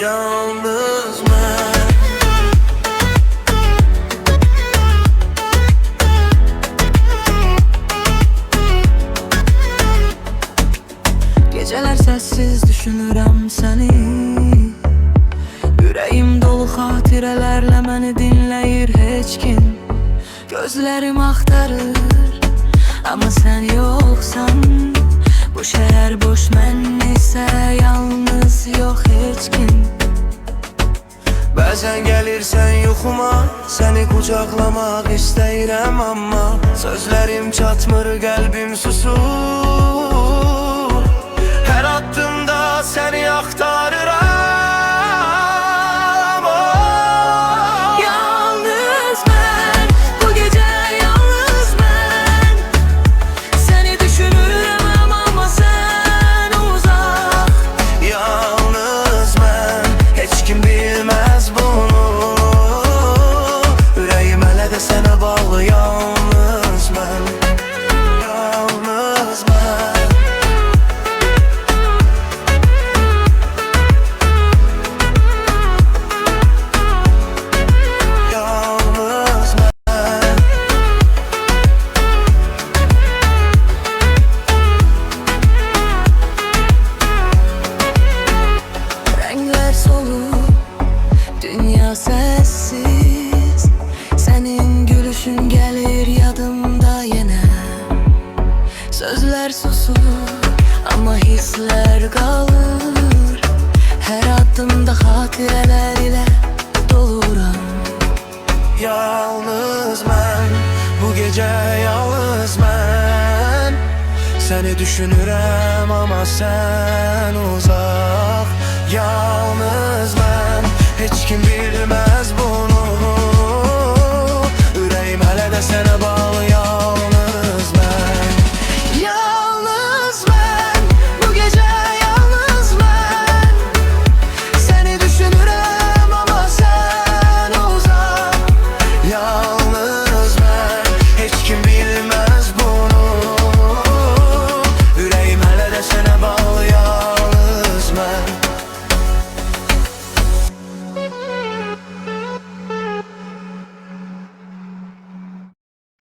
yalnız ben. Geceler sessiz düşünürəm səni. Ürəyim dolu xatirələrlə məni dinləyir heç kim. Gözlərim axtarır, amma sən yoxsan. Bu şəhər boş, mən isə yalnız yox heç kim. Bəzən gəlirsən yuxuma, səni qucaqlamaq istəyirəm, amma sözlərim çatmır, qəlbim susur. Hər addımda səni axtarıram. Yalnız mən, bu gecə yalnız mən. Səni düşünürəm, amma sən uzaq. Yalnız mən, heç kim bilməz bunu. Ürəyim hələ də sənə bağlı, yalnız mən. Yalnız mən. Yalnız mən. Rənglər solub, dünya səssiz. Sənin gülüşün gəlir yadımda yenə. Sözlər susur, amma hisslər qalır. Hər addımda xatirələr ilə doluram. Yalnız mən, bu gecə yalnız mən. Səni düşünürəm, amma sən uzaq. Yalnız mən, heç kim bilməz bu.